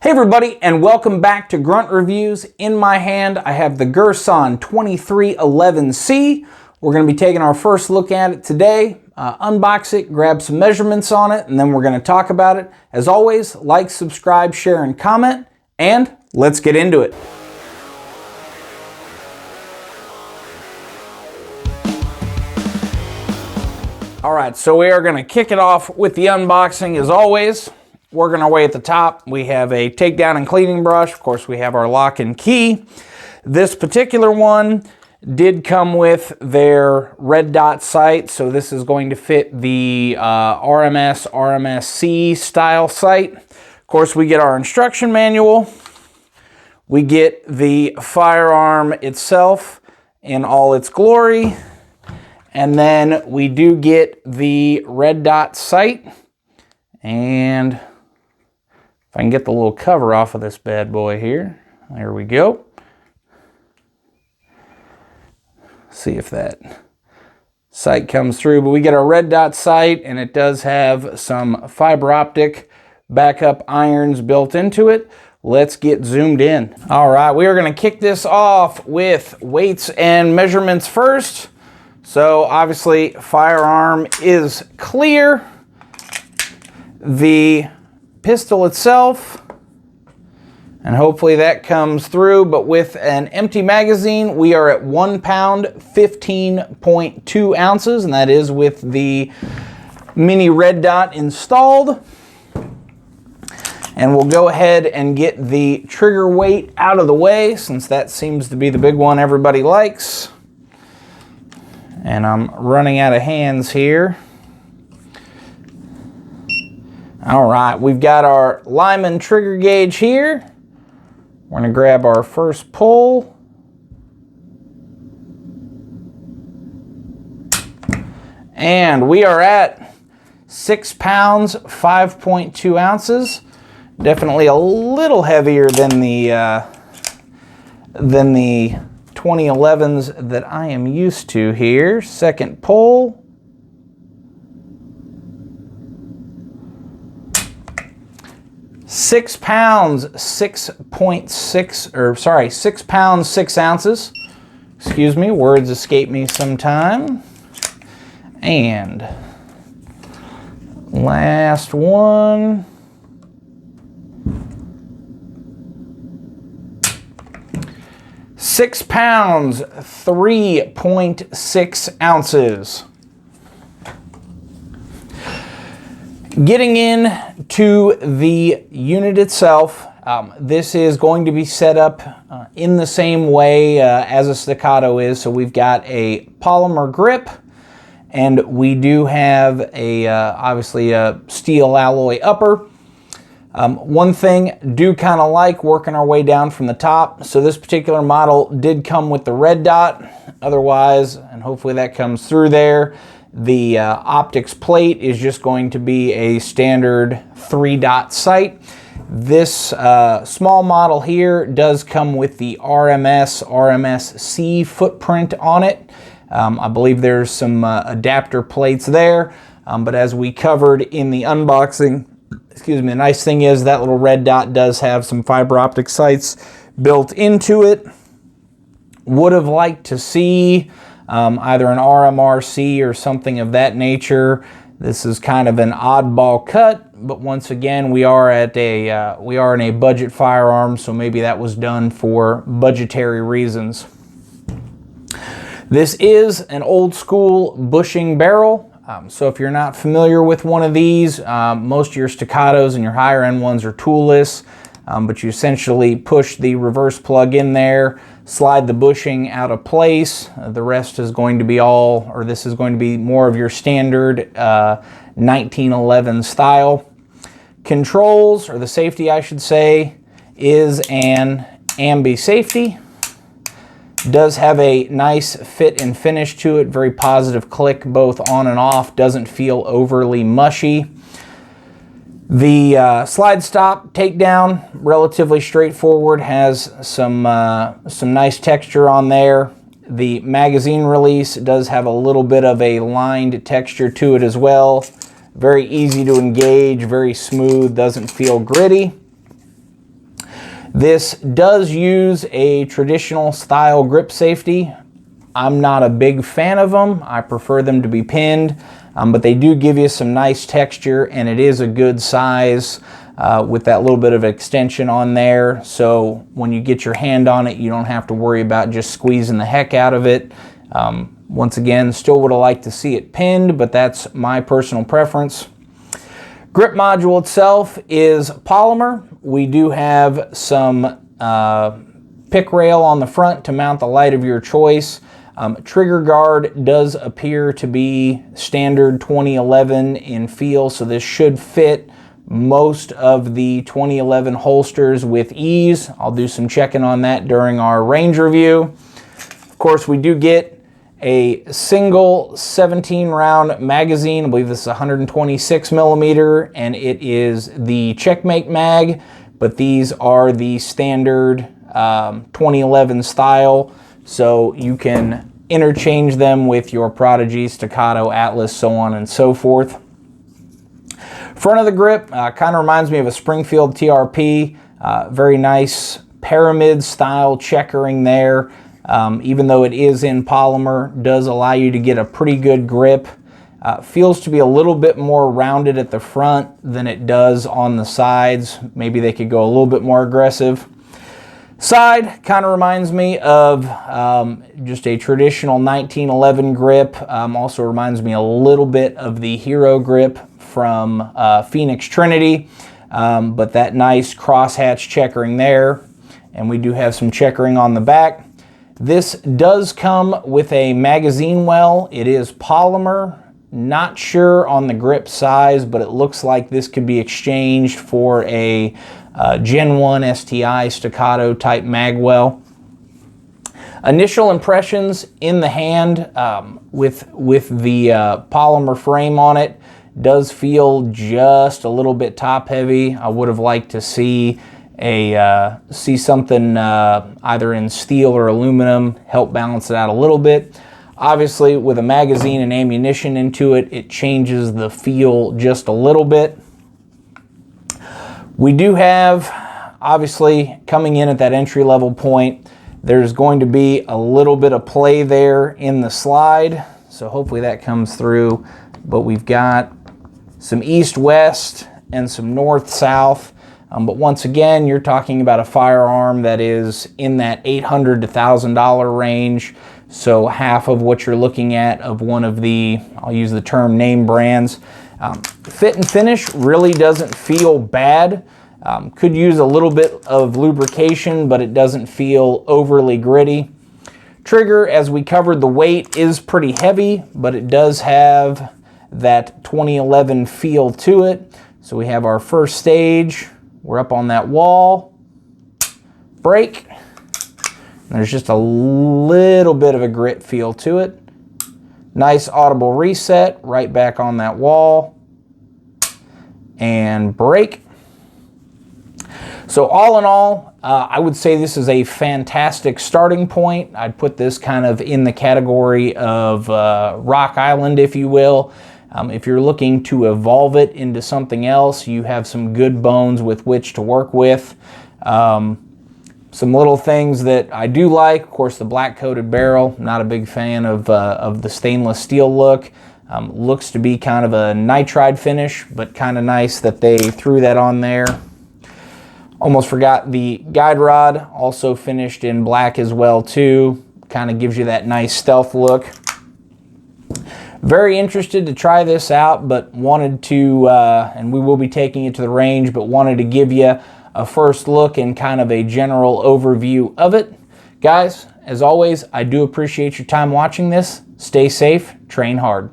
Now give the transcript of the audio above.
Hey everybody, and welcome back to Grunt Reviews. In my hand, I have the Girsan 2311C. We're going to be taking our first look at it today, unbox it, grab some measurements on it, and then we're going to talk about it. As always, like, subscribe, share, and comment, and let's get into it. All right, so we are going to kick it off with the unboxing as always. Working our way at the top, we have a takedown and cleaning brush. Of course, we have our lock and key. This particular one did come with their red dot sight, so this is going to fit the RMS/RMSC style sight. Of course, we get our instruction manual. We get the firearm itself in all its glory. And then we do get the red dot sight. And if I can get the little cover off of this bad boy here. There we go. See if that sight comes through. But we get our red dot sight, and it does have some fiber optic backup irons built into it. Let's get zoomed in. All right, we are going to kick this off with weights and measurements first. So obviously, firearm is clear. The pistol itself, and hopefully that comes through, but with an empty magazine, we are at 1 pound, 15.2 ounces, and that is with the mini red dot installed. And we'll go ahead and get the trigger weight out of the way, since that seems to be the big one everybody likes. And I'm running out of hands here. All right, we've got our Lyman trigger gauge here. We're gonna grab our first pull. And we are at 6 pounds, 5.2 ounces. Definitely a little heavier than the 2011s that I am used to here. Second pull. Six pounds, 6 ounces. Excuse me, words escape me sometime. And last one. 6 pounds, 3.6 ounces. Getting into the unit itself, this is going to be set up in the same way as a staccato is. So we've got a polymer grip, and we do have a obviously a steel alloy upper. One thing do kind of like working our way down from the top. So this particular model did come with the red dot. Otherwise, and hopefully that comes through there, the optics plate is just going to be a standard 3-dot sight. This small model here does come with the RMS/RMSC footprint on it. I believe there's some adapter plates there, but as we covered in the unboxing, excuse me, the nice thing is that little red dot does have some fiber optic sights built into it. Would have liked to see either an RMRC or something of that nature. This is kind of an oddball cut, but once again, we are in a budget firearm, so maybe that was done for budgetary reasons. This is an old school bushing barrel. So if you're not familiar with one of these, most of your staccatos and your higher end ones are toolless, but you essentially push the reverse plug in there, slide the bushing out of place. The rest is going to be this is going to be more of your standard 1911 style. Controls, or the safety I should say, is an ambi safety. Does have a nice fit and finish to it, very positive click both on and off, doesn't feel overly mushy. The slide stop takedown, relatively straightforward, has some nice texture on there. The magazine release does have a little bit of a lined texture to it as well. Very easy to engage, very smooth, doesn't feel gritty. This does use a traditional style grip safety. I'm not a big fan of them. I prefer them to be pinned, but they do give you some nice texture, and it is a good size with that little bit of extension on there. So when you get your hand on it, you don't have to worry about just squeezing the heck out of it. Once again, still would have liked to see it pinned, but that's my personal preference. Grip module itself is polymer. We do have some pick rail on the front to mount the light of your choice. Trigger guard does appear to be standard 2011 in feel, so this should fit most of the 2011 holsters with ease. I'll do some checking on that during our range review. Of course, we do get a single 17 round magazine. I believe this is 126 millimeter, and it is the Checkmate mag, but these are the standard 2011 style, so you can interchange them with your Prodigy, Staccato, Atlas, so on and so forth. Front of the grip kind of reminds me of a Springfield TRP. Very nice pyramid style checkering there. Even though it is in polymer, does allow you to get a pretty good grip. Feels to be a little bit more rounded at the front than it does on the sides. Maybe they could go a little bit more aggressive. Side kind of reminds me of just a traditional 1911 grip. Also reminds me a little bit of the Hero grip from Phoenix Trinity, but that nice crosshatch checkering there. And we do have some checkering on the back. This does come with a magazine well. It is polymer. Not sure on the grip size, but it looks like this could be exchanged for a Gen 1 STI Staccato type mag well. Initial impressions in the hand with the polymer frame on it does feel just a little bit top heavy. I would have liked to see something either in steel or aluminum, help balance it out a little bit. Obviously, with a magazine and ammunition into it, it changes the feel just a little bit. We do have, obviously, coming in at that entry-level point, there's going to be a little bit of play there in the slide, so hopefully that comes through. But we've got some east-west and some north-south. But once again, you're talking about a firearm that is in that $800 to $1,000 range. So half of what you're looking at of one of the, I'll use the term name brands. Fit and finish really doesn't feel bad. Could use a little bit of lubrication, but it doesn't feel overly gritty. Trigger, as we covered, the weight is pretty heavy, but it does have that 2011 feel to it. So we have our first stage. We're up on that wall, break. There's just a little bit of a grit feel to it. Nice audible reset, right back on that wall, and break. So all in all, I would say this is a fantastic starting point. I'd put this kind of in the category of Rock Island, if you will. If you're looking to evolve it into something else, you have some good bones with which to work with. Some little things that I do like, of course, the black coated barrel. Not a big fan of the stainless steel look. Looks to be kind of a nitride finish, but kind of nice that they threw that on there. Almost forgot the guide rod, also finished in black as well too. Kind of gives you that nice stealth look. Very interested to try this out, but wanted to, and we will be taking it to the range, but wanted to give you a first look and kind of a general overview of it. Guys, as always, I do appreciate your time watching this. Stay safe, train hard.